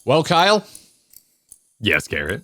Well, Kyle? Yes, Garrett.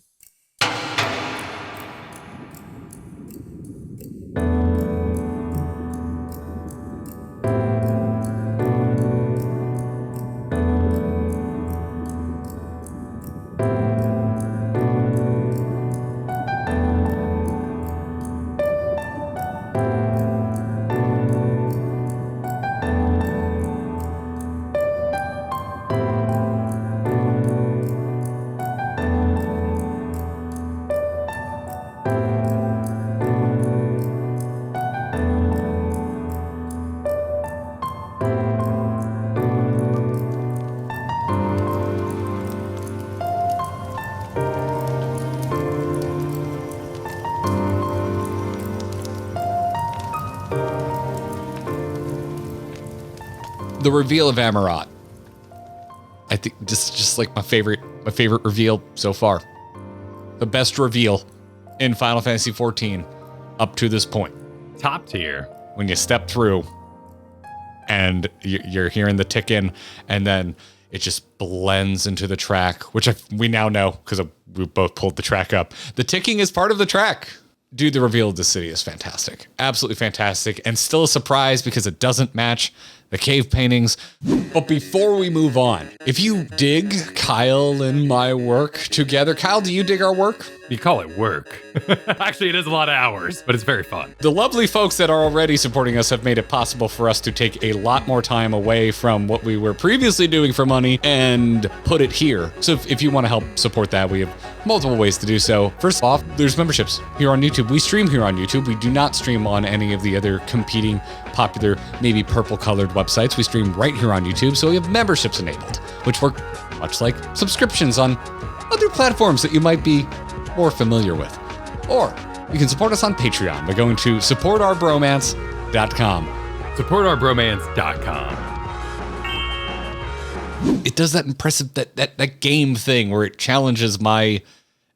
The reveal of Amaurot. I think just like my favorite reveal so far. The best reveal in Final Fantasy XIV up to this point. Top tier. When you step through and you're hearing the tick in, and then it just blends into the track, which we now know because we both pulled the track up. The ticking is part of the track. Dude, the reveal of the city is fantastic. Absolutely fantastic. And still a surprise because it doesn't match the cave paintings. But before we move on, if you dig Kyle and my work together, Kyle, do you dig our work? You call it work. Actually, it is a lot of hours, but it's very fun. The lovely folks that are already supporting us have made it possible for us to take a lot more time away from what we were previously doing for money and put it here. So if you want to help support that, we have multiple ways to do so. First off, there's memberships here on YouTube. We stream here on YouTube. We do not stream on any of the other competing popular, maybe purple-colored websites. We stream right here on YouTube, so we have memberships enabled, which work much like subscriptions on other platforms that you might be more familiar with. Or you can support us on Patreon by going to supportourbromance.com. Supportourbromance.com. It does that impressive, that game thing where it challenges my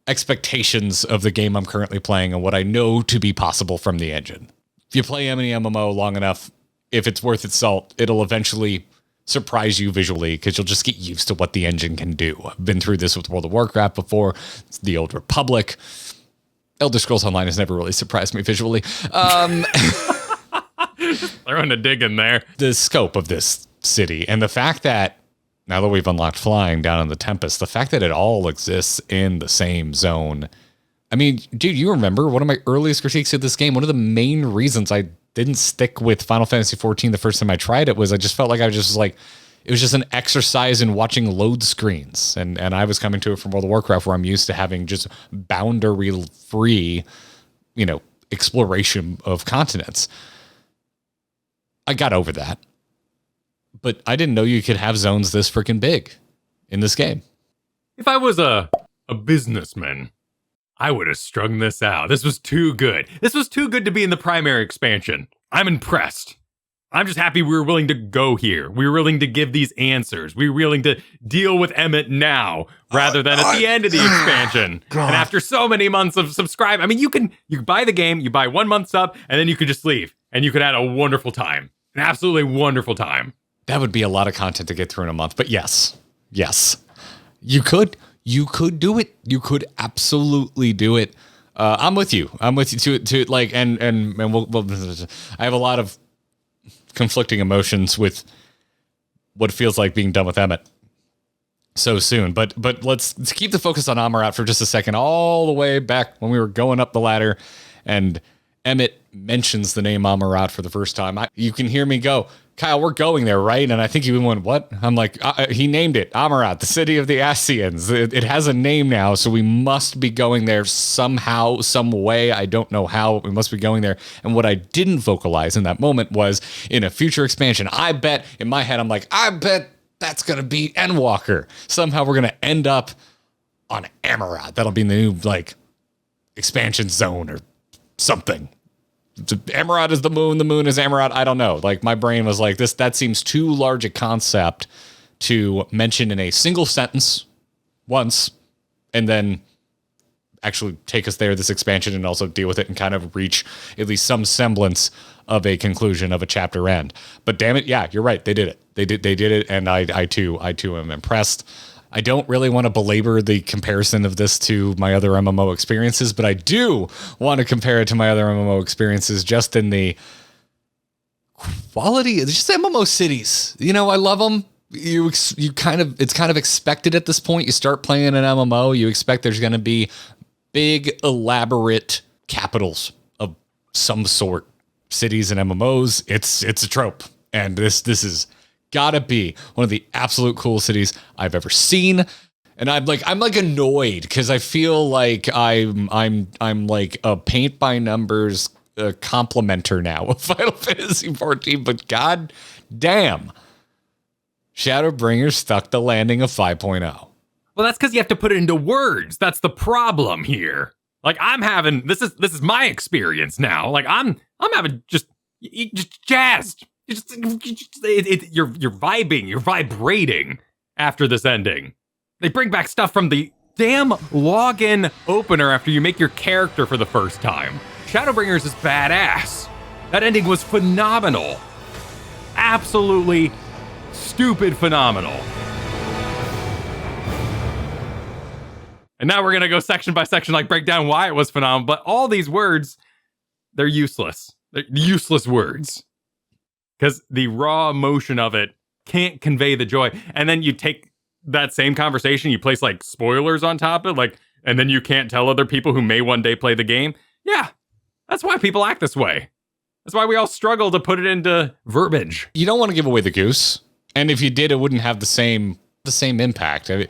expectations of the game I'm currently playing and what I know to be possible from the engine. If you play any MMO long enough, if it's worth its salt, it'll eventually surprise you visually because you'll just get used to what the engine can do. I've been through this with World of Warcraft before. It's the Old Republic. Elder Scrolls Online has never really surprised me visually. Throwing a dig in there. The scope of this city and the fact that now that we've unlocked flying down in the Tempest, the fact that it all exists in the same zone. I mean, dude, you remember one of my earliest critiques of this game, one of the main reasons I didn't stick with Final Fantasy XIV the first time I tried it was I just felt like it was just an exercise in watching load screens. And I was coming to it from World of Warcraft where I'm used to having just boundary-free, exploration of continents. I got over that. But I didn't know you could have zones this freaking big in this game. If I was a businessman, I would have strung this out. This was too good. This was too good to be in the primary expansion. I'm impressed. I'm just happy we were willing to go here. We were willing to give these answers. We were willing to deal with Emmett now rather than at the end of the expansion. God. And after so many months of subscribe, I mean, you buy the game, you buy 1 month sub, and then you could just leave. And you could have a wonderful time. An absolutely wonderful time. That would be a lot of content to get through in a month. But yes, you could do it. You could absolutely do it. I'm with you. I'm with you to like, and we'll I have a lot of conflicting emotions with what feels like being done with Emmett so soon. But let's keep the focus on Amaurot for just a second, all the way back when we were going up the ladder and Emmett mentions the name Amaurot for the first time. You can hear me go, Kyle, we're going there, right? And I think he went, what? I'm like, he named it Amaurot, the city of the Ascians. It has a name now, so we must be going there somehow, some way. I don't know how, but we must be going there. And what I didn't vocalize in that moment was in a future expansion. I bet, in my head, I'm like, I bet that's going to be Endwalker. Somehow we're going to end up on Amaurot. That'll be in the new, expansion zone or something. Amaurot is the moon is Amaurot. I don't know. My brain was like, that seems too large a concept to mention in a single sentence once and then actually take us there, this expansion, and also deal with it and kind of reach at least some semblance of a conclusion of a chapter end. But damn it, yeah, you're right. They did it. They did it, and I too am impressed. I don't really want to belabor the comparison of this to my other MMO experiences, but I do want to compare it to my other MMO experiences just in the quality. It's just MMO cities. You know, I love them. It's kind of expected at this point. You start playing an MMO, you expect there's going to be big, elaborate capitals of some sort. Cities and MMOs, it's a trope. And this is gotta be one of the absolute coolest cities I've ever seen. And I'm like annoyed because I feel like I'm like a paint by numbers complimenter now of Final Fantasy XIV, but god damn, Shadowbringers stuck the landing of 5.0. Well, that's because you have to put it into words. That's the problem here. Like I'm having this is my experience now. Like I'm having just jazzed. You're vibing, you're vibrating after this ending. They bring back stuff from the damn login opener after you make your character for the first time. Shadowbringers is badass. That ending was phenomenal. Absolutely stupid phenomenal. And now we're going to go section by section, like break down why it was phenomenal. But all these words, they're useless. They're useless words. Because the raw emotion of it can't convey the joy. And then you take that same conversation, you place like spoilers on top of it, like, and then you can't tell other people who may one day play the game. Yeah, that's why people act this way. That's why we all struggle to put it into verbiage. You don't want to give away the goose. And if you did, it wouldn't have the same impact. I mean,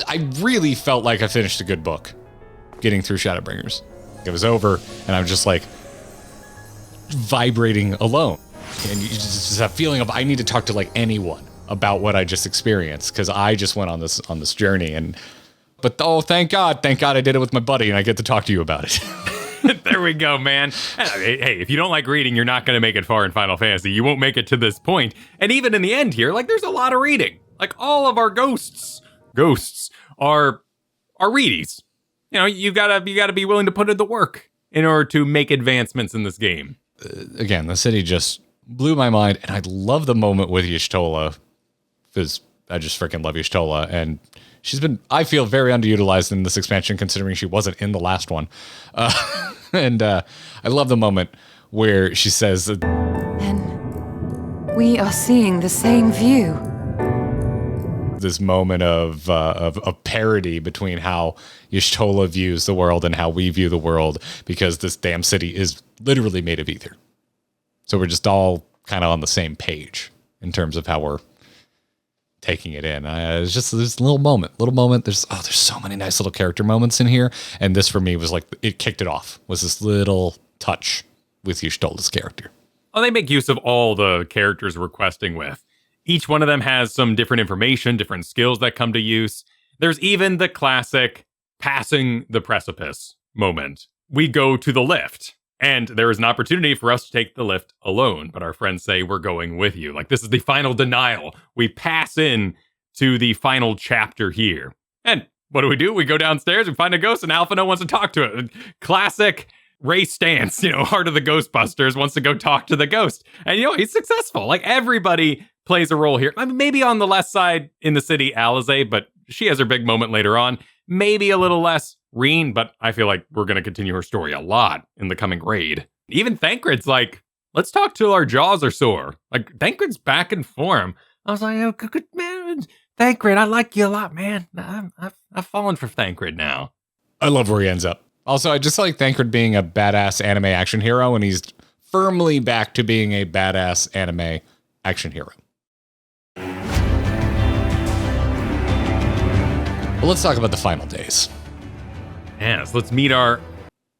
I really felt like I finished a good book getting through Shadowbringers. It was over, and I'm just like vibrating alone. And you just have a feeling of I need to talk to like anyone about what I just experienced because I just went on this journey. But thank God I did it with my buddy, and I get to talk to you about it. There we go, man. Hey, if you don't like reading, you're not going to make it far in Final Fantasy. You won't make it to this point. And even in the end here, like there's a lot of reading. Like all of our ghosts are readies. You know, you gotta be willing to put in the work in order to make advancements in this game. Again, the city just blew my mind, and I love the moment with Y'shtola because I just freaking love Y'shtola, and she's been, I feel, very underutilized in this expansion considering she wasn't in the last one. And I love the moment where she says, "Then we are seeing the same view." This moment of parody between how Y'shtola views the world and how we view the world, because this damn city is literally made of ether. So we're just all kind of on the same page in terms of how we're taking it in. It's just this little moment. There's so many nice little character moments in here. And this for me was like, it kicked it off, was this little touch with Y'shtola's character. Oh, they make use of all the characters we're questing with. Each one of them has some different information, different skills that come to use. There's even the classic passing the precipice moment. We go to the lift, and there is an opportunity for us to take the lift alone, but our friends say we're going with you. Like, this is the final denial. We pass in to the final chapter here. And what do? We go downstairs and find a ghost, and Alphino wants to talk to it. Classic Ray Stantz, Heart of the Ghostbusters, wants to go talk to the ghost. And, he's successful. Like, everybody plays a role here. I mean, maybe on the less side in the city, Alize, but she has her big moment later on. Maybe a little less Reen, but I feel like we're going to continue her story a lot in the coming raid. Even Thancred's like, let's talk till our jaws are sore. Like, Thancred's back in form. I was like, oh, good man, Thancred, I like you a lot, man. I've fallen for Thancred now. I love where he ends up. Also, I just like Thancred being a badass anime action hero, and he's firmly back to being a badass anime action hero. Well, let's talk about the final days. Yes, let's meet our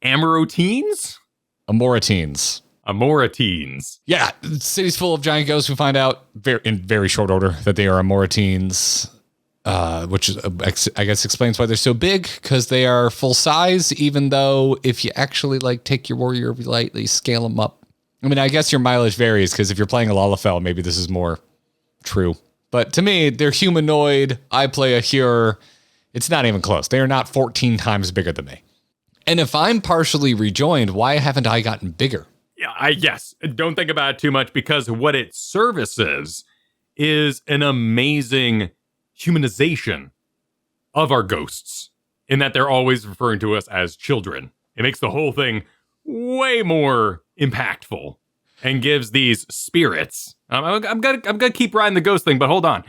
Amaurotines? Amaurotines. Yeah, the city's full of giant ghosts. We find out in very short order that they are Amaurotines, which is, I guess explains why they're so big, because they are full size, even though if you actually take your warrior lightly, scale them up. I mean, I guess your mileage varies, because if you're playing a Lalafell, maybe this is more true. But to me, they're humanoid. I play a Hyur. It's not even close. They are not 14 times bigger than me. And if I'm partially rejoined, why haven't I gotten bigger? Yeah, yes. Don't think about it too much, because what it services is an amazing humanization of our ghosts, in that they're always referring to us as children. It makes the whole thing way more impactful and gives these spirits. I'm gonna keep riding the ghost thing, but hold on.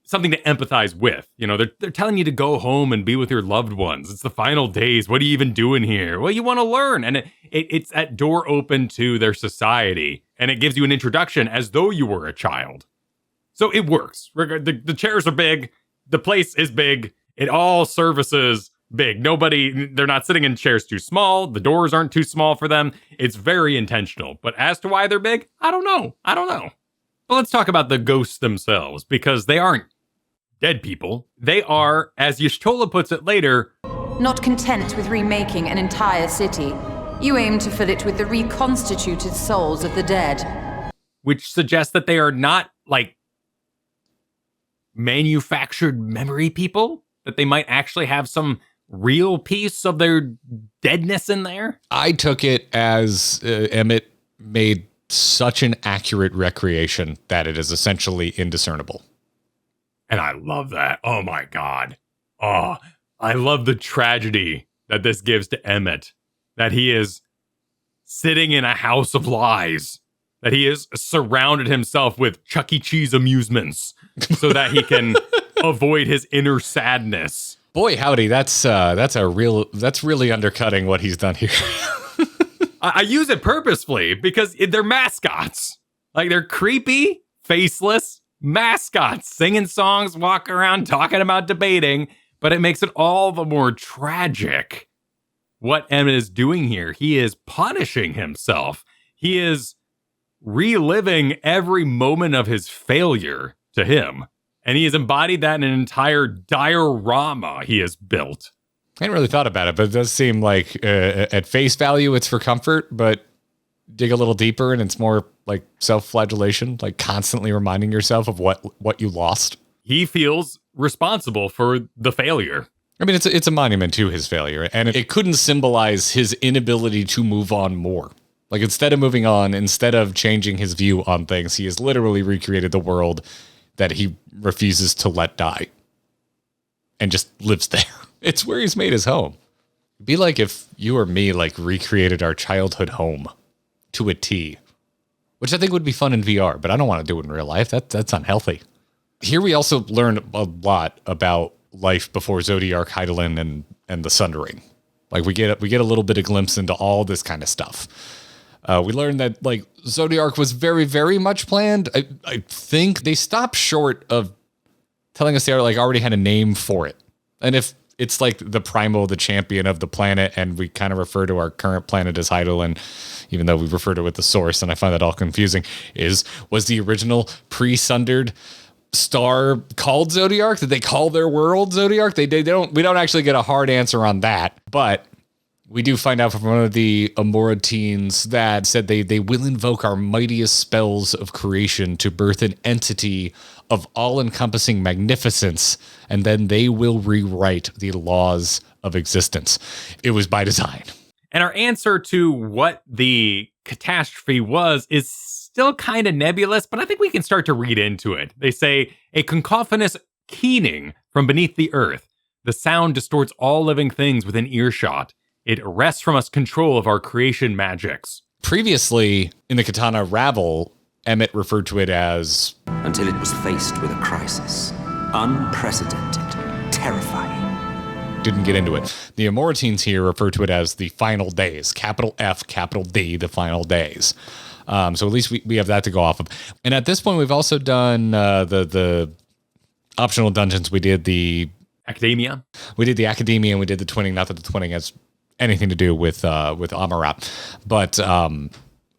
Something to empathize with. You know, they're telling you to go home and be with your loved ones. It's the final days. What are you even doing here? Well, you want to learn. And it's that door open to their society. And it gives you an introduction as though you were a child. So it works. The chairs are big. The place is big. It all services big. They're not sitting in chairs too small. The doors aren't too small for them. It's very intentional. But as to why they're big, I don't know. But let's talk about the ghosts themselves, because they aren't dead people. They are, as Y'shtola puts it later, Not content with remaking an entire city, you aim to fill it with the reconstituted souls of the dead. which suggests that they are not like manufactured memory people, that they might actually have some real piece of their deadness in there. I took it as Emmett made such an accurate recreation that it is essentially indiscernible. And I love that. Oh my God. Oh, I love the tragedy that this gives to Emmett, that he is sitting in a house of lies, that he has surrounded himself with Chuck E. Cheese amusements so that he can avoid his inner sadness. Boy, howdy, that's really undercutting what he's done here. I use it purposefully because they're mascots. Like, they're creepy, faceless mascots singing songs, walking around, talking about debating, but it makes it all the more tragic what Emmett is doing here. He is punishing himself. He is reliving every moment of his failure to him. And he has embodied that in an entire diorama he has built. I hadn't really thought about it, but it does seem like at face value, it's for comfort, but dig a little deeper and it's more like self-flagellation, like constantly reminding yourself of what you lost. He feels responsible for the failure. I mean, it's a monument to his failure, and it couldn't symbolize his inability to move on more. Like, instead of moving on, instead of changing his view on things, he has literally recreated the world that he refuses to let die and just lives there. It's where he's made his home. It'd be like if you or me like recreated our childhood home to a T, which I think would be fun in VR, but I don't want to do it in real life. That's unhealthy. Here we also learn a lot about life before Zodiark, Hydaelyn, and the Sundering. Like, we get a little bit of glimpse into all this kind of stuff. We learned that like Zodiark was very, very much planned. I think they stopped short of telling us they already had a name for it. And if it's like the primal, the champion of the planet, and we kind of refer to our current planet as Hydaelyn, even though we refer to it the source, and I find that all confusing, was the original pre-sundered star called Zodiark? Did they call their world Zodiark? We don't actually get a hard answer on that, but we do find out from one of the Amaurot teens that said they will invoke our mightiest spells of creation to birth an entity of all-encompassing magnificence, and then they will rewrite the laws of existence. It was by design. And our answer to what the catastrophe was is still kind of nebulous, but I think we can start to read into it. They say, a cacophonous keening from beneath the earth. The sound distorts all living things within earshot. It wrests from us control of our creation magics. Previously, in the Katana Ravel, Emmett referred to it as... Until it was faced with a crisis. Unprecedented. Terrifying. Didn't get into it. The Amaurotines here refer to it as the final days. Capital F, capital D, the final days. So at least we have that to go off of. And at this point, we've also done the optional dungeons. We did the... Academia? We did the Academia and we did the twinning. Not that the twinning has anything to do with Amaurot. But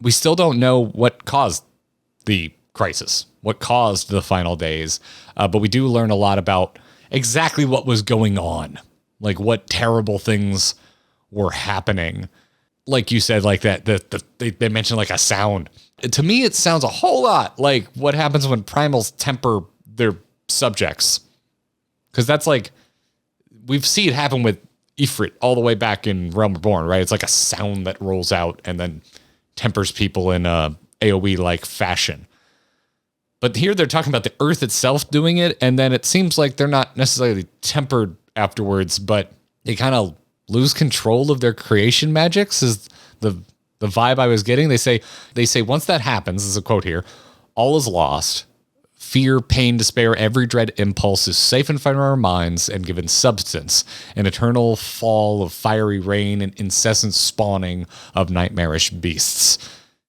we still don't know what caused the crisis, what caused the final days. But we do learn a lot about exactly what was going on, like what terrible things were happening. Like you said, like that, they mentioned like a sound. To me, it sounds a whole lot like what happens when primals temper their subjects. Because that's like, we've seen it happen with Ifrit all the way back in Realm Reborn, right? It's like a sound that rolls out and then tempers people in a AoE-like fashion. But here they're talking about the earth itself doing it, and then it seems like they're not necessarily tempered afterwards, but they kind of lose control of their creation magics is the vibe I was getting. They say once that happens, this is a quote here, all is lost. Fear, pain, despair, every dread impulse is safe from our minds and given substance, an eternal fall of fiery rain and incessant spawning of nightmarish beasts.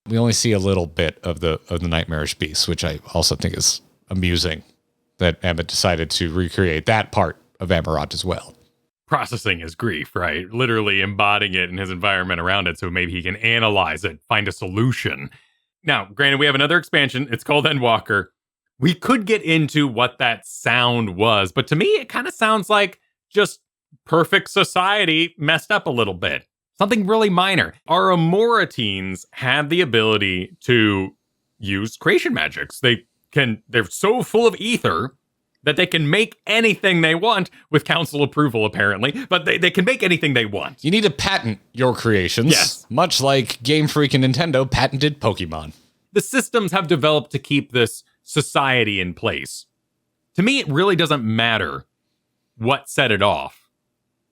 We only see a little bit of the nightmarish beasts, which I also think is amusing that Emmett decided to recreate that part of Amaurot as well. Processing his grief, right? Literally embodying it in his environment around it so maybe he can analyze it, find a solution. Now, granted, we have another expansion. It's called Endwalker. We could get into what that sound was, but to me, it kind of sounds like just perfect society messed up a little bit. Something really minor. Our Amaurotines have the ability to use creation magics. They're so full of ether that they can make anything they want with council approval, apparently, but they can make anything they want. You need to patent your creations, yes, much like Game Freak and Nintendo patented Pokemon. The systems have developed to keep this society in place. To me, it really doesn't matter what set it off.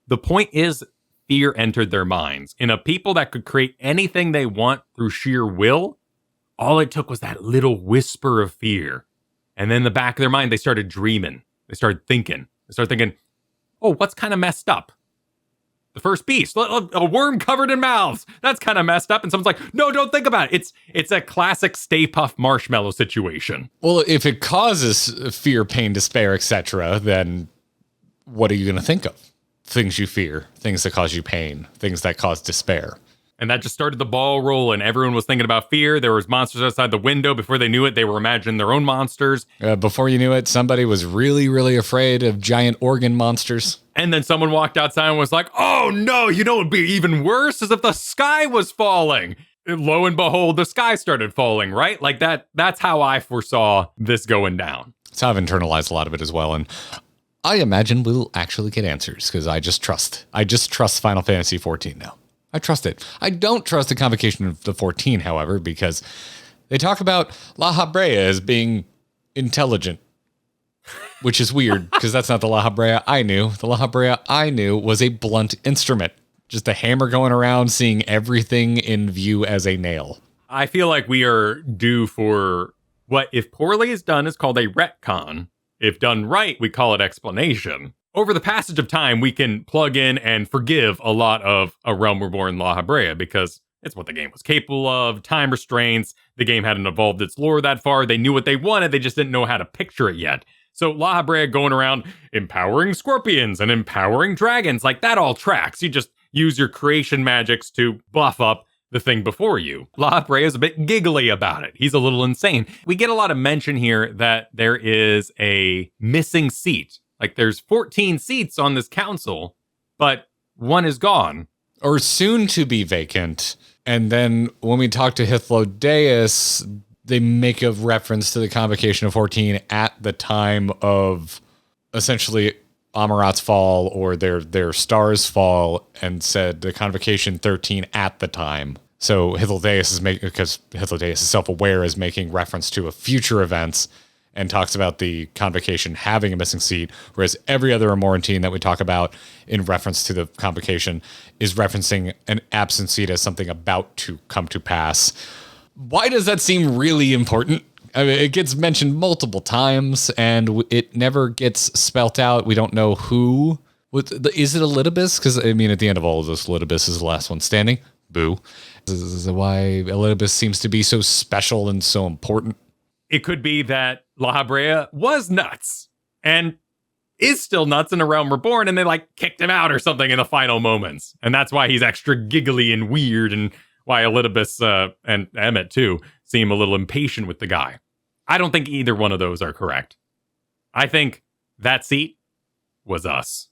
The point is, fear entered their minds. In a people that could create anything they want through sheer will, all it took was that little whisper of fear. And then in the back of their mind, they started dreaming. They started thinking. Oh, what's kind of messed up? The first beast, a worm covered in mouths. That's kind of messed up. And someone's like, no, don't think about it. It's a classic Stay Puft Marshmallow situation. Well, if it causes fear, pain, despair, etc., then what are you going to think of? Things you fear, things that cause you pain, things that cause despair. And that just started the ball rolling. Everyone was thinking about fear. There was monsters outside the window. Before they knew it, they were imagining their own monsters. Before you knew it, somebody was really, really afraid of giant organ monsters. And then someone walked outside and was like, oh no, you know what would be even worse is if the sky was falling. And lo and behold, the sky started falling, right? Like that's how I foresaw this going down. That's how I've internalized a lot of it as well. And I imagine we'll actually get answers because I just trust Final Fantasy XIV now. I trust it. I don't trust the convocation of the 14, however, because they talk about La Habrea as being intelligent, which is weird because that's not the La Habrea I knew. The La Habrea I knew was a blunt instrument, just a hammer going around, seeing everything in view as a nail. I feel like we are due for what, if poorly is done, is called a retcon. If done right, we call it explanation. Over the passage of time, we can plug in and forgive a lot of A Realm Reborn La Habrea because it's what the game was capable of, time restraints, the game hadn't evolved its lore that far, they knew what they wanted, they just didn't know how to picture it yet. So La Habrea going around empowering scorpions and empowering dragons, like that all tracks. You just use your creation magics to buff up the thing before you. La Habrea is a bit giggly about it. He's a little insane. We get a lot of mention here that there is a missing seat. Like there's 14 seats on this council, but one is gone. Or soon to be vacant. And then when we talk to Hythlodaeus, they make a reference to the convocation of 14 at the time of essentially Amaurot's fall or their star's fall, and said the convocation 13 at the time. So Hythlodaeus because Hythlodaeus is self-aware, is making reference to a future events and talks about the convocation having a missing seat, whereas every other Amaurotine that we talk about in reference to the convocation is referencing an absent seat as something about to come to pass. Why does that seem really important? I mean, it gets mentioned multiple times, and it never gets spelt out. We don't know who. Is it Elidibus? Because, I mean, at the end of all of this, Elidibus is the last one standing. Boo. This is why Elidibus seems to be so special and so important. It could be that La Habrea was nuts and is still nuts in A Realm Reborn, and they like kicked him out or something in the final moments. And that's why he's extra giggly and weird, and why Elidibus and Emmett too seem a little impatient with the guy. I don't think either one of those are correct. I think that seat was us.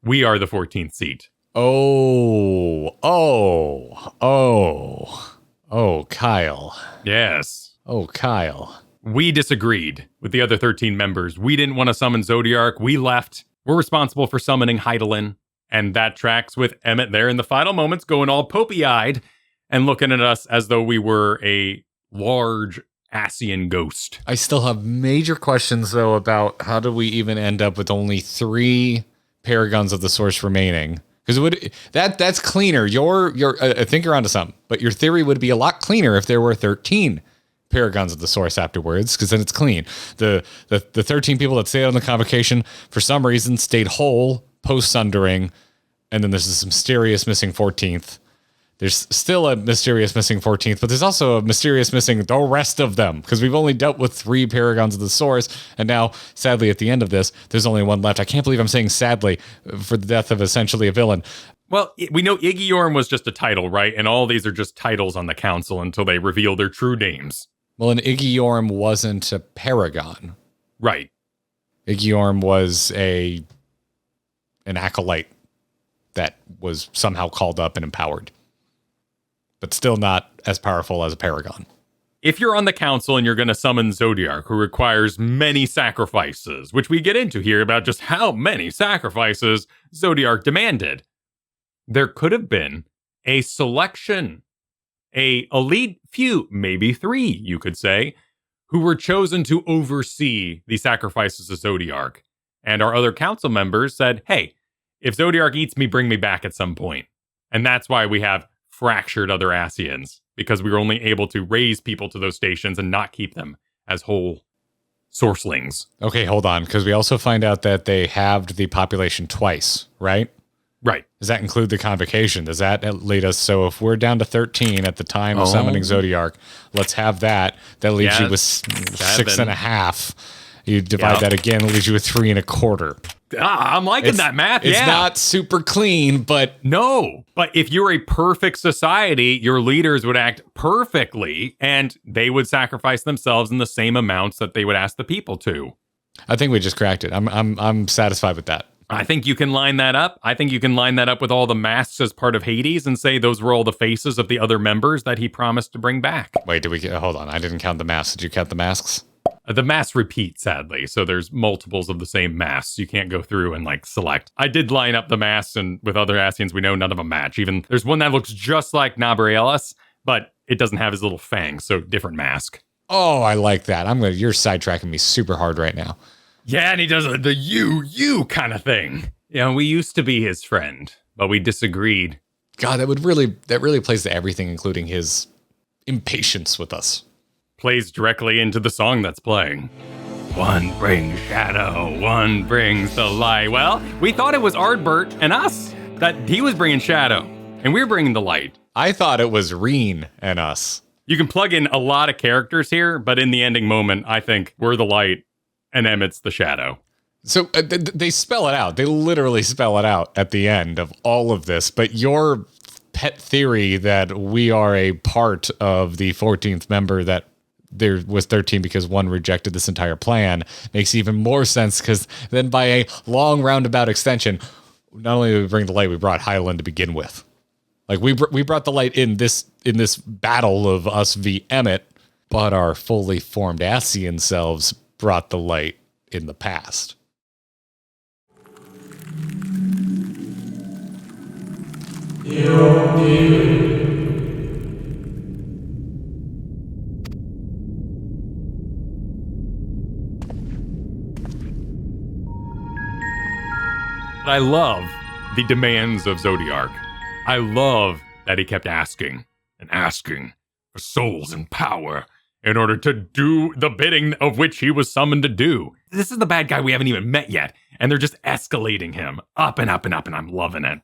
We are the 14th seat. Oh, Kyle. Yes. Oh, Kyle. We disagreed with the other 13 members. We didn't want to summon Zodiark. We left. We're responsible for summoning Hydaelyn. And that tracks with Emmett there in the final moments, going all popey-eyed and looking at us as though we were a large Asian ghost. I still have major questions, though, about how do we even end up with only 3 paragons of the source remaining. Because it would that's cleaner. I think you're onto something. But your theory would be a lot cleaner if there were 13 paragons of the source afterwards, because then it's clean. The 13 people that stayed on the convocation for some reason stayed whole post sundering, and then there's this mysterious missing 14th. There's still a mysterious missing 14th, but there's also a mysterious missing the rest of them, because we've only dealt with 3 paragons of the source, and now, sadly, at the end of this, there's only one left. I can't believe I'm saying sadly for the death of essentially a villain. Well, we know Iggiorm was just a title, right? And all these are just titles on the council until they reveal their true names. Well, and Iggiorm wasn't a paragon. Right. Iggiorm was an acolyte that was somehow called up and empowered, but still not as powerful as a paragon. If you're on the council and you're going to summon Zodiark, who requires many sacrifices, which we get into here about just how many sacrifices Zodiark demanded, there could have been a selection, a elite few, maybe 3, you could say, who were chosen to oversee the sacrifices of Zodiark. And our other council members said, hey, if Zodiark eats me, bring me back at some point. And that's why we have fractured other Ascians, because we were only able to raise people to those stations and not keep them as whole sourcelings. Okay, hold on, because we also find out that they halved the population twice, right? Right. Does that include the convocation? Does that lead us? So if we're down to 13 at the time of summoning Zodiark, let's have that. That leaves you with 6.5. You divide that again, it leaves you with 3 1/4. I'm liking that math. It's not super clean, but no. But if you're a perfect society, your leaders would act perfectly, and they would sacrifice themselves in the same amounts that they would ask the people to. I think we just cracked it. I'm satisfied with that. I think you can line that up. I think you can line that up with all the masks as part of Hades and say those were all the faces of the other members that he promised to bring back. Wait, hold on. I didn't count the masks. Did you count the masks? The masks repeat, sadly. So there's multiples of the same masks. You can't go through and select. I did line up the masks, and with other Ascians, we know none of them match. Even there's one that looks just like Nabrielis, but it doesn't have his little fangs. So different mask. Oh, I like that. You're sidetracking me super hard right now. Yeah, and he does the you kind of thing. We used to be his friend, but we disagreed. God, that really plays to everything, including his impatience with us. Plays directly into the song that's playing. One brings shadow, one brings the light. Well, we thought it was Ardbert and us, that he was bringing shadow, and we were bringing the light. I thought it was Reen and us. You can plug in a lot of characters here, but in the ending moment, I think we're the light, and Emmett's the shadow. So they spell it out. They literally spell it out at the end of all of this. But your pet theory that we are a part of the 14th member, that there was 13 because one rejected this entire plan, makes even more sense, because then by a long roundabout extension, not only did we bring the light, we brought Hyland to begin with. We brought the light in this battle of us v. Emmett, but our fully formed Ascian selves brought the light in the past. I love the demands of Zodiark. I love that he kept asking and asking for souls and power in order to do the bidding of which he was summoned to do. This is the bad guy we haven't even met yet, and they're just escalating him up and up and up, and I'm loving it.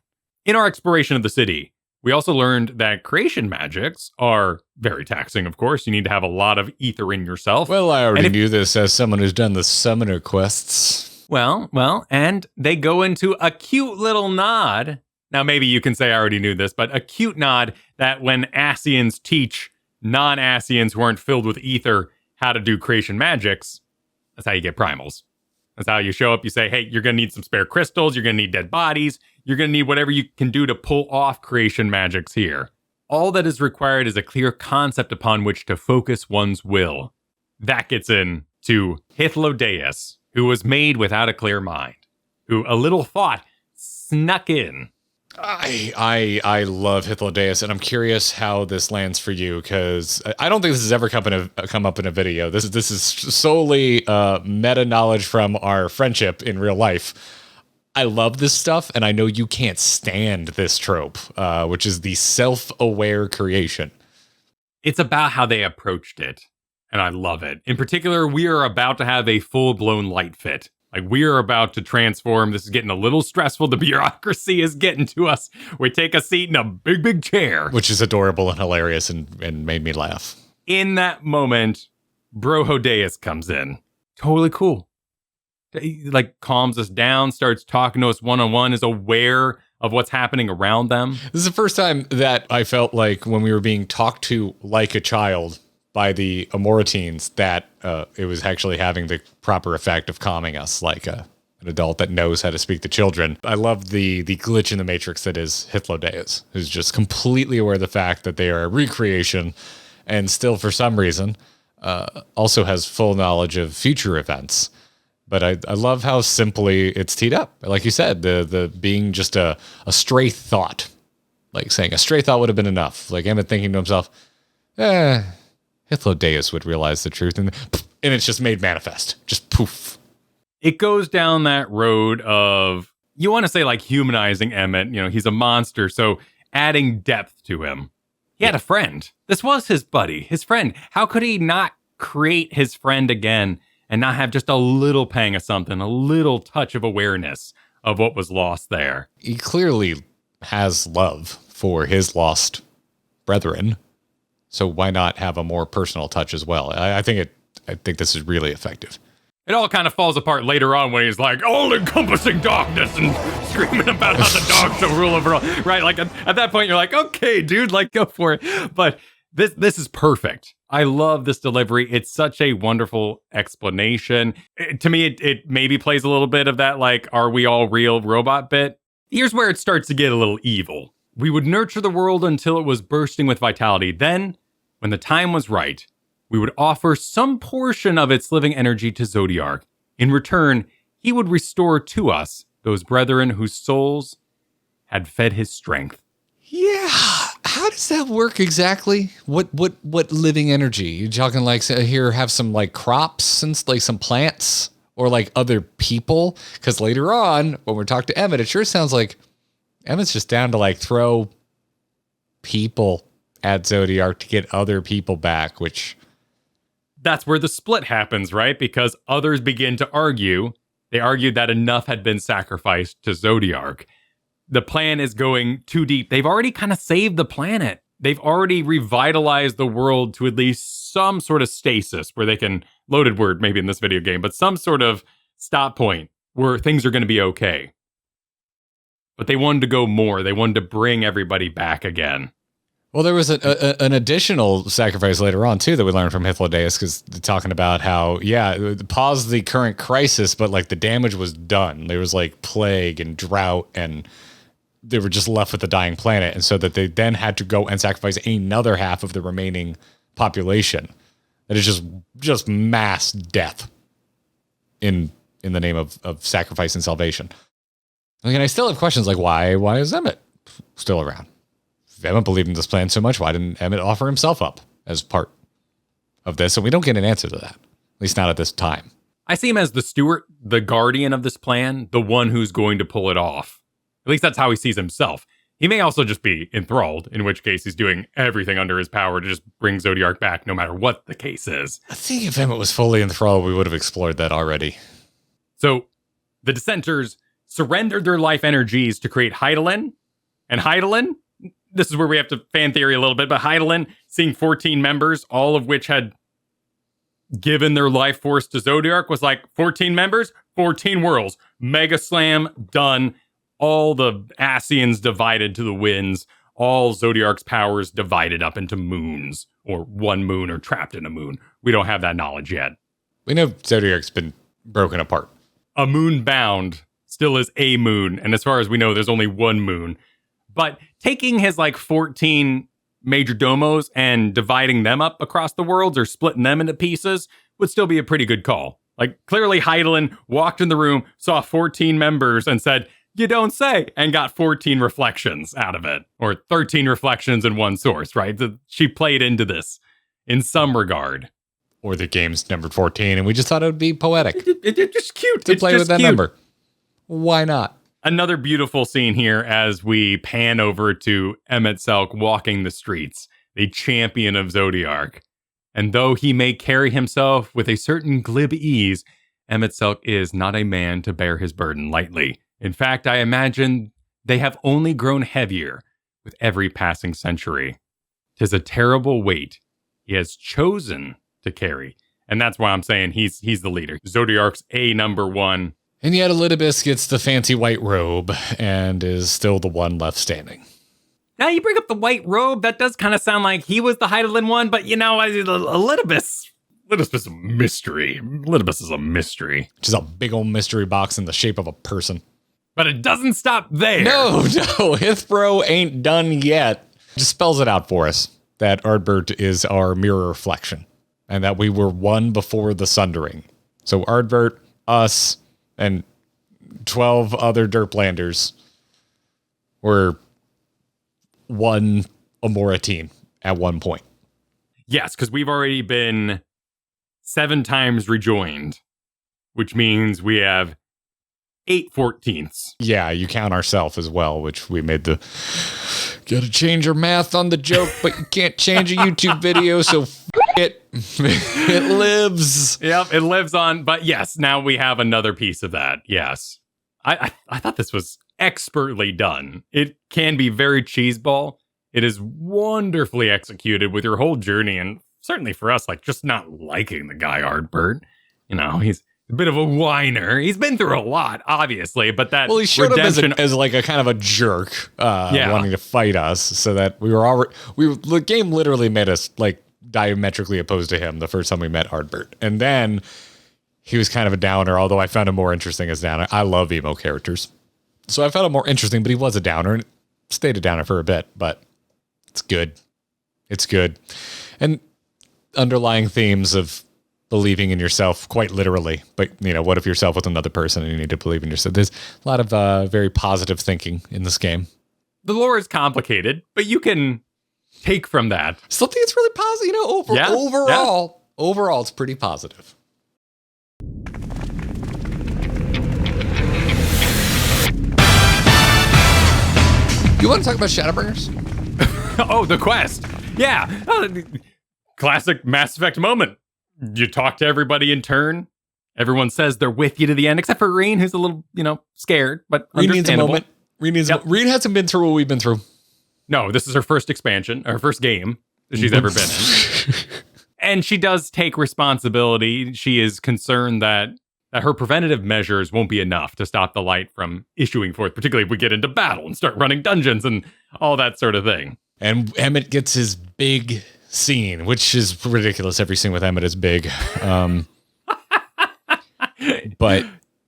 In our exploration of the city, we also learned that creation magics are very taxing, of course. You need to have a lot of ether in yourself. Well, I already knew this as someone who's done the summoner quests. Well, and they go into a cute little nod. Now, maybe you can say I already knew this, but a cute nod that when Ascians teach non-Ascians who aren't filled with ether how to do creation magics, that's how you get primals. That's how you show up. You say, hey, you're going to need some spare crystals. You're going to need dead bodies. You're going to need whatever you can do to pull off creation magics here. All that is required is a clear concept upon which to focus one's will. That gets into Hythlodaeus, who was made without a clear mind, who a little thought snuck in. I love Hythlodaeus, and I'm curious how this lands for you, because I don't think this has ever come up in a video. This is solely meta knowledge from our friendship in real life. I love this stuff, and I know you can't stand this trope, which is the self-aware creation. It's about how they approached it, and I love it. In particular, we are about to have a full-blown light fit. Like, we are about to transform. This is getting a little stressful. The bureaucracy is getting to us. We take a seat in a big, big chair. Which is adorable and hilarious and made me laugh. In that moment, Bro Hodeus comes in. Totally cool. He, like, calms us down, starts talking to us one-on-one, is aware of what's happening around them. This is the first time that I felt like when we were being talked to like a child by the Amaurotines, that it was actually having the proper effect of calming us like an adult that knows how to speak to children. I love the glitch in the Matrix that is Hythlodeus, who's just completely aware of the fact that they are a recreation and still, for some reason, also has full knowledge of future events. But I love how simply it's teed up. Like you said, the being just a stray thought. Like saying a stray thought would have been enough. Like Emmett thinking to himself, Hythlodeus would realize the truth, and it's just made manifest. Just poof. It goes down that road of, you want to say like humanizing Emmett. You know, he's a monster, so adding depth to him. He had a friend. This was his buddy, his friend. How could he not create his friend again and not have just a little pang of something, a little touch of awareness of what was lost there? He clearly has love for his lost brethren. So why not have a more personal touch as well? I think this is really effective. It all kind of falls apart later on when he's like, all-encompassing darkness, and screaming about how the dogs will rule over all. Right? Like, at that point, you're like, okay, dude, like, go for it. But this is perfect. I love this delivery. It's such a wonderful explanation. To me, it maybe plays a little bit of that, like, are we all real robot bit? Here's where it starts to get a little evil. We would nurture the world until it was bursting with vitality. Then, when the time was right, we would offer some portion of its living energy to Zodiark. In return, he would restore to us those brethren whose souls had fed his strength. Yeah. How does that work exactly? What living energy? You talking like here have some like crops and like some plants or like other people? Because later on, when we're talking to Emmett, it sure sounds like Emmett's just down to like throw people at Zodiark to get other people back, which... That's where the split happens, right? Because others begin to argue. They argued that enough had been sacrificed to Zodiark. The plan is going too deep. They've already kind of saved the planet. They've already revitalized the world to at least some sort of stasis where they can, loaded word maybe in this video game, but some sort of stop point where things are going to be okay. But they wanted to go more. They wanted to bring everybody back again. Well, there was an additional sacrifice later on, too, that we learned from Hythlodeus, because talking about how, pause the current crisis, but like the damage was done. There was like plague and drought, and they were just left with the dying planet. And so that they then had to go and sacrifice another half of the remaining population. That is just mass death in the name of sacrifice and salvation. I mean, I still have questions like, why is Emmett still around? If Emmett believed in this plan so much, why didn't Emmett offer himself up as part of this? And we don't get an answer to that, at least not at this time. I see him as the steward, the guardian of this plan, the one who's going to pull it off. At least that's how he sees himself. He may also just be enthralled, in which case he's doing everything under his power to just bring Zodiark back no matter what the case is. I think if Emmett was fully enthralled, we would have explored that already. So the dissenters surrendered their life energies to create Hydaelyn, and Hydaelyn, this is where we have to fan theory a little bit, but Hydaelyn, seeing 14 members, all of which had given their life force to Zodiark, was like, 14 members, 14 worlds. Mega Slam, done. All the Ascians divided to the winds. All Zodiark's powers divided up into moons, or one moon, or trapped in a moon. We don't have that knowledge yet. We know Zodiark's been broken apart. A moon bound still is a moon, and as far as we know, there's only one moon. But taking his like 14 major domos and dividing them up across the worlds or splitting them into pieces would still be a pretty good call. Like, clearly Hydaelyn walked in the room, saw 14 members and said, "You don't say," and got 14 reflections out of it, or 13 reflections in one source, right? She played into this in some regard. Or the game's numbered 14, and we just thought it would be poetic. It's just cute. To play with that number. Why not? Another beautiful scene here as we pan over to Emmett Selk walking the streets, the champion of Zodiark. And though he may carry himself with a certain glib ease, Emmett Selk is not a man to bear his burden lightly. In fact, I imagine they have only grown heavier with every passing century. 'Tis a terrible weight he has chosen to carry. And that's why I'm saying he's the leader. Zodiark's number one. And yet Elidibus gets the fancy white robe and is still the one left standing. Now you bring up the white robe. That does kind of sound like he was the Heidelin one, but Elidibus is a mystery. Elidibus is a mystery. Which is a big old mystery box in the shape of a person. But it doesn't stop there. No, Hithbro ain't done yet. Just spells it out for us that Ardbert is our mirror reflection and that we were one before the Sundering. So Ardbert, us, and 12 other Derplanders were one Amaurot at one point. Yes, because we've already been 7 times rejoined, which means we have 8 14ths. Yeah, you count ourselves as well, which we made the... Gotta change your math on the joke, but you can't change a YouTube video, so it. It lives. Yep, it lives on. But yes, now we have another piece of that. Yes. I thought this was expertly done. It can be very cheeseball. It is wonderfully executed with your whole journey, and certainly for us, like just not liking the guy Ardbert. You know, he's a bit of a whiner. He's been through a lot, obviously, but that he showed redemption up as like a kind of a jerk, wanting to fight us, so that we were already. The game literally made us like diametrically opposed to him the first time we met Ardbert, and then he was kind of a downer. Although I found him more interesting as downer. I love emo characters, so I found him more interesting. But he was a downer and stayed a downer for a bit. But it's good. It's good, and underlying themes of believing in yourself quite literally, but what if yourself with another person and you need to believe in yourself? There's a lot of very positive thinking in this game. The lore is complicated, but you can take from that. Still think it's really positive. Overall, it's pretty positive. You want to talk about Shadowbringers? Oh, the quest. Yeah. Classic Mass Effect moment. You talk to everybody in turn. Everyone says they're with you to the end, except for Reen, who's a little, scared, but Reen needs a understandable. moment. Reen hasn't been through what we've been through. No, this is her first expansion, her first game that she's ever been in. And she does take responsibility. She is concerned that her preventative measures won't be enough to stop the light from issuing forth, particularly if we get into battle and start running dungeons and all that sort of thing. And Emmett gets his big scene, which is ridiculous. Every scene with Emmett is big. But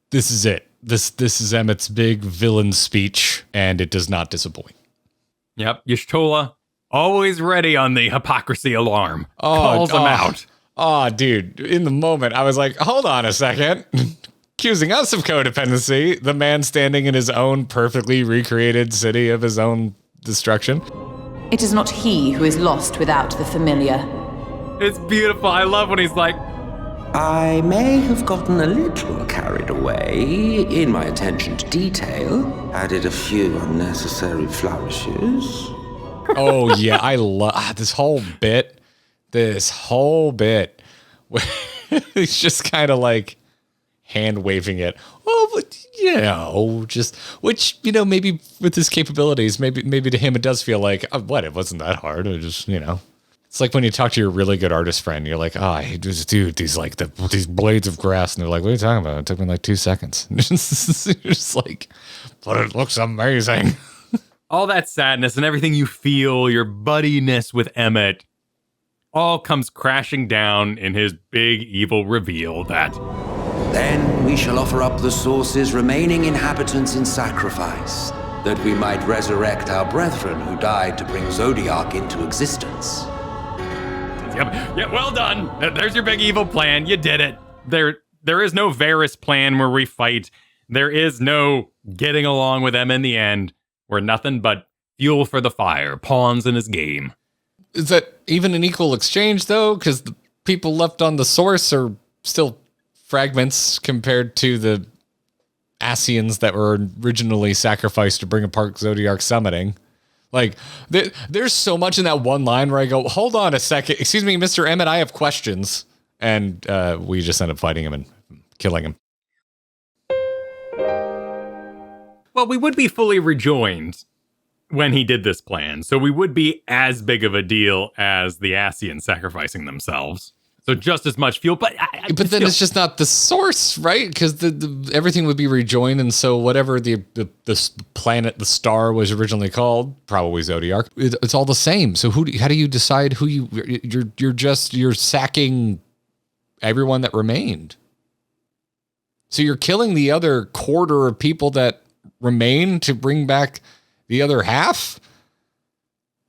this is it. This is Emmett's big villain speech, and it does not disappoint. Yep, Y'shtola, always ready on the hypocrisy alarm. Calls him out. Oh, dude, in the moment, I was like, hold on a second. Accusing us of codependency, the man standing in his own perfectly recreated city of his own destruction. It is not he who is lost without the familiar. It's beautiful. I love when he's like, I may have gotten a little carried away in my attention to detail, added a few unnecessary flourishes. Oh, yeah, I love this whole bit. He's just kind of like hand waving it. Oh, but just which maybe with his capabilities, maybe to him it does feel like it wasn't that hard. It just it's like when you talk to your really good artist friend, you're like, these blades of grass, and they're like, what are you talking about? It took me like 2 seconds. You're just like, but it looks amazing. All that sadness and everything you feel, your buddiness with Emmett, all comes crashing down in his big evil reveal that Then we shall offer up the Source's remaining inhabitants in sacrifice, that we might resurrect our brethren who died to bring Zodiark into existence. Yeah, well done. There's your big evil plan. You did it. There is no Varys plan where we fight. There is no getting along with them in the end. We're nothing but fuel for the fire, pawns in his game. Is that even an equal exchange, though? Because the people left on the Source are still fragments compared to the Asians that were originally sacrificed to bring apart Zodiark summoning. Like, there's so much in that one line where I go, hold on a second. Excuse me, Mr. Emmett, I have questions. And we just end up fighting him and killing him. Well, we would be fully rejoined when he did this plan. So we would be as big of a deal as the Asians sacrificing themselves. So just as much fuel, but then it's just not the source, right? Because the everything would be rejoined, and so whatever the planet, the star was originally called, probably Zodiark, it's all the same. So how do you decide who you're sacking everyone that remained? So you're killing the other quarter of people that remain to bring back the other half?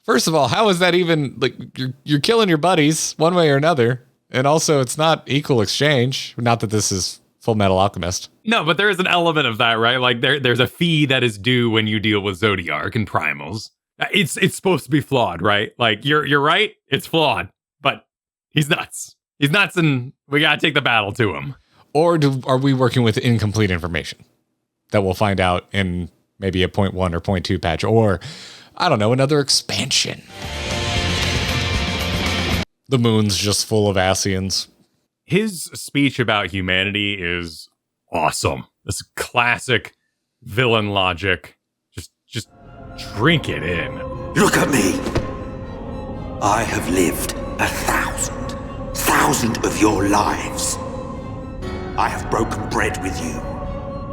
First of all, how is that even, like, you're killing your buddies one way or another? And also, it's not equal exchange. Not that this is Full Metal Alchemist. No, but there is an element of that, right? Like there's a fee that is due when you deal with Zodiark and Primals. It's supposed to be flawed, right? Like you're right, it's flawed, but he's nuts. He's nuts, and we gotta take the battle to him. Or are we working with incomplete information that we'll find out in maybe a 0.1 or 0.2 patch, or I don't know, another expansion? The moon's just full of Asians. His speech about humanity is awesome. This classic villain logic. Just drink it in. Look at me. I have lived 1,000 of your lives. I have broken bread with you,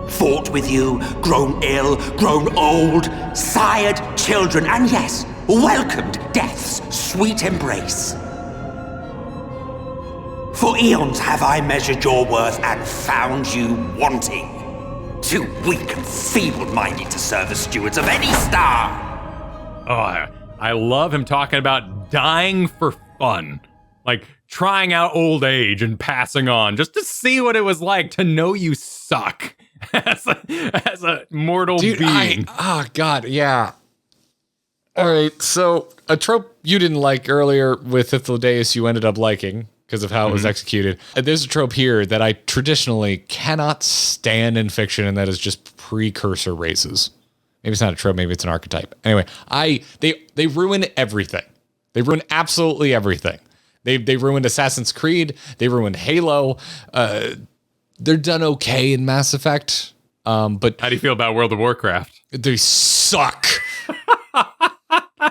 fought with you, grown ill, grown old, sired children, and yes, welcomed death's sweet embrace. For eons have I measured your worth and found you wanting. Too weak and feeble-minded to serve as stewards of any star. Oh, I love him talking about dying for fun. Like trying out old age and passing on just to see what it was like to know you suck as a mortal being. Oh, God, yeah. All right, so a trope you didn't like earlier with Ithildaeus you ended up liking because of how it was executed. There's a trope here that I traditionally cannot stand in fiction, and that is just precursor races. Maybe it's not a trope, maybe it's an archetype. Anyway, they ruin everything. They ruin absolutely everything. They ruined Assassin's Creed. They ruined Halo. They're done okay in Mass Effect. But how do you feel about World of Warcraft? They suck.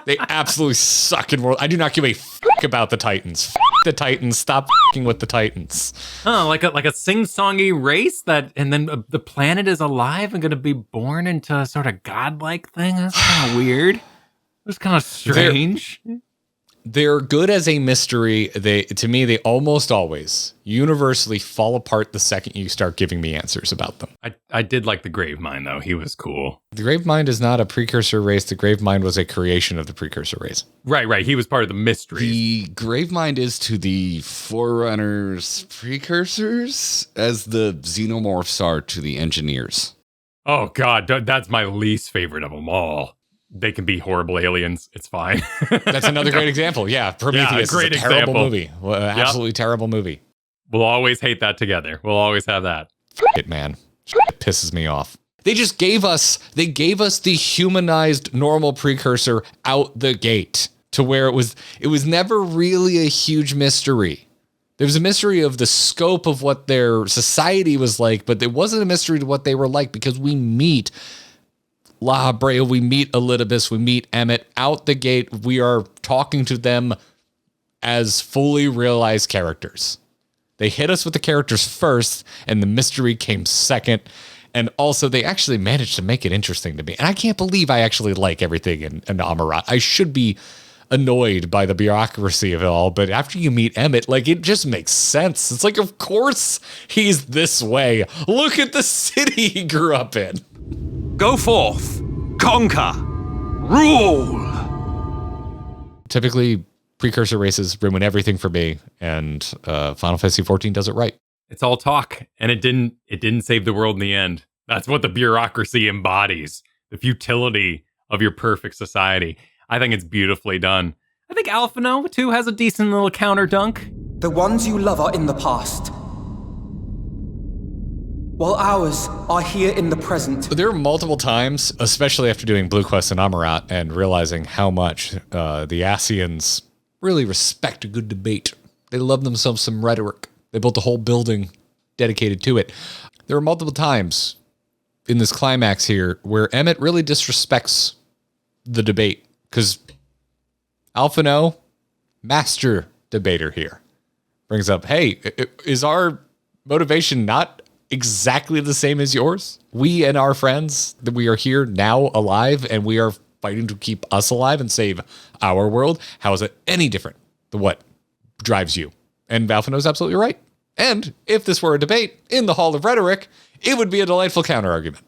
They absolutely suck in World. I do not give a fuck about the Titans. The Titans. Stop fucking with the Titans. Oh, like a sing-songy race and then the planet is alive and going to be born into a sort of godlike thing. That's kind of weird. It's kind of strange. They're good as a mystery. To me, they almost always universally fall apart the second you start giving me answers about them. I did like the Gravemind, though. He was cool. The Gravemind is not a precursor race. The Gravemind was a creation of the precursor race. Right. He was part of the mystery. The Gravemind is to the Forerunners precursors as the Xenomorphs are to the Engineers. Oh, God. That's my least favorite of them all. They can be horrible aliens. It's fine. That's another great example. Yeah, Prometheus is a terrible movie. Absolutely terrible movie. We'll always hate that together. We'll always have that. It, man. It pisses me off. They gave us the humanized normal precursor out the gate to where it was never really a huge mystery. There was a mystery of the scope of what their society was like, but there wasn't a mystery to what they were like because we meet La Brea, we meet Elidibus, we meet Emmett. Out the gate, we are talking to them as fully realized characters. They hit us with the characters first, and the mystery came second. And also, they actually managed to make it interesting to me. And I can't believe I actually like everything in Amaurot. I should be annoyed by the bureaucracy of it all, but after you meet Emmett, like, it just makes sense. It's like, of course he's this way. Look at the city he grew up in. Go forth, conquer, rule. Typically, precursor races ruin everything for me, and Final Fantasy XIV does it right. It's all talk, and it didn't save the world in the end. That's what the bureaucracy embodies, the futility of your perfect society. I think it's beautifully done. I think Alphino, too, has a decent little counter dunk. The ones you love are in the past. while ours are here in the present. There were multiple times, especially after doing Blue Quest and Amaurot and realizing how much the Ascians really respect a good debate. They love themselves some rhetoric. They built a whole building dedicated to it. There were multiple times in this climax here where Emmett really disrespects the debate because Alphino, master debater here, brings up, hey, is our motivation not exactly the same as yours? We and our friends, that we are here now alive and we are fighting to keep us alive and save our world. How is it any different than what drives you? And Alphino's absolutely right. And if this were a debate in the Hall of Rhetoric, it would be a delightful counter-argument.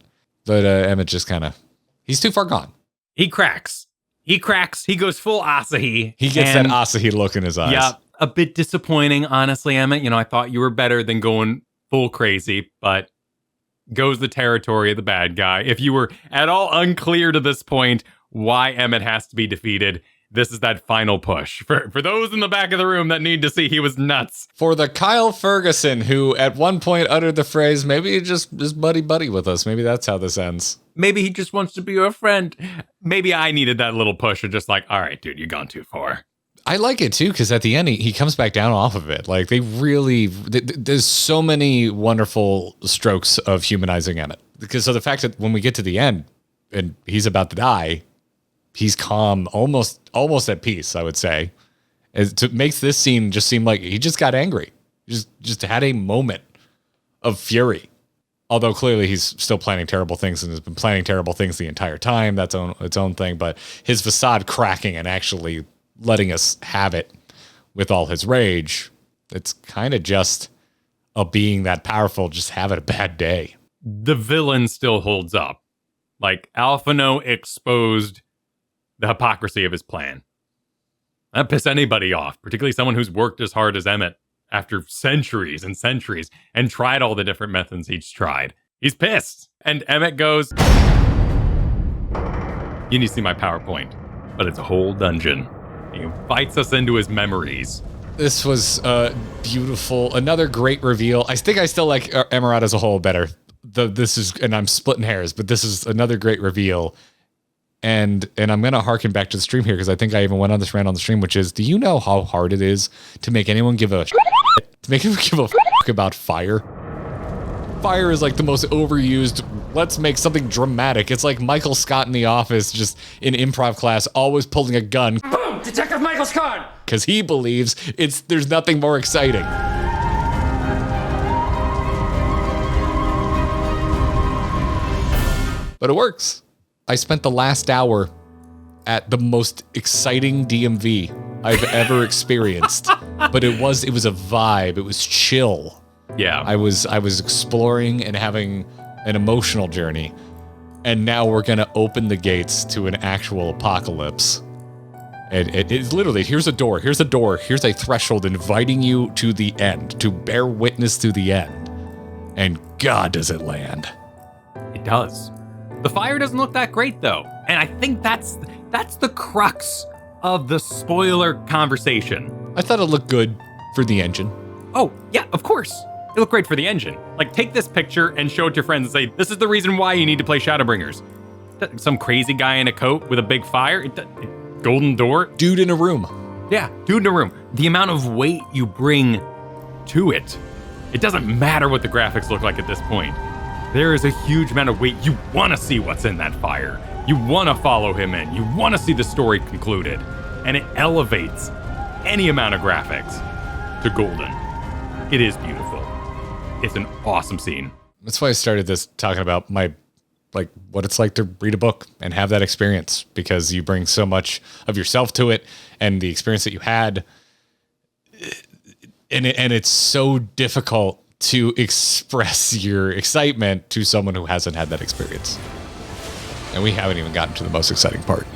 But Emmett just kind of, he's too far gone. He cracks. He goes full Asahi. He gets that Asahi look in his eyes. Yeah, a bit disappointing, honestly, Emmett. I thought you were better than going full crazy, but goes the territory of the bad guy. If you were at all unclear to this point why Emmett has to be defeated, this is that final push. For those in the back of the room that need to see he was nuts. For the Kyle Ferguson who at one point uttered the phrase, maybe he just is buddy-buddy with us. Maybe that's how this ends. Maybe he just wants to be your friend. Maybe I needed that little push of just like, all right, dude, you've gone too far. I like it too, because at the end, he comes back down off of it. Like, there's so many wonderful strokes of humanizing Emmett. Because so the fact that when we get to the end and he's about to die, he's calm, almost at peace, I would say. It makes this scene just seem like he just got angry. Just had a moment of fury. Although clearly he's still planning terrible things and has been planning terrible things the entire time. That's its own thing. But his facade cracking and actually letting us have it with all his rage, it's kind of just a being that powerful just having a bad day. The villain still holds up. Like, Alphino exposed the hypocrisy of his plan. That pissed anybody off, particularly someone who's worked as hard as Emmett after centuries and centuries and tried all the different methods he's tried. He's pissed. And Emmett goes, you need to see my PowerPoint, but it's a whole dungeon. He invites us into his memories. This was beautiful. Another great reveal. I think I still like Amaurot as a whole better. And I'm splitting hairs, but this is another great reveal. And I'm going to harken back to the stream here because I think I even went on this rant on the stream, which is, do you know how hard it is to make anyone give a about fire? Fire is like the most overused, let's make something dramatic. It's like Michael Scott in The Office, just in improv class, always pulling a gun. Boom! Detective Michael Scott! Because he believes there's nothing more exciting. But it works. I spent the last hour at the most exciting DMV I've ever experienced. But it was a vibe. It was chill. Yeah. I was exploring and having an emotional journey. And now we're going to open the gates to an actual apocalypse. And it's literally, here's a door, here's a threshold inviting you to the end, to bear witness to the end. And God, does it land. It does. The fire doesn't look that great, though. And I think that's the crux of the spoiler conversation. I thought it looked good for the engine. Oh, yeah, of course. It looked great for the engine. Like, take this picture and show it to your friends and say, this is the reason why you need to play Shadowbringers. Some crazy guy in a coat with a big fire. Golden door. Dude in a room. Yeah, dude in a room. The amount of weight you bring to it. It doesn't matter what the graphics look like at this point. There is a huge amount of weight. You want to see what's in that fire. You want to follow him in. You want to see the story concluded. And it elevates any amount of graphics to golden. It is beautiful. It's an awesome scene. That's why I started this talking about what it's like to read a book and have that experience, because you bring so much of yourself to it and the experience that you had. And it's so difficult to express your excitement to someone who hasn't had that experience. And we haven't even gotten to the most exciting part.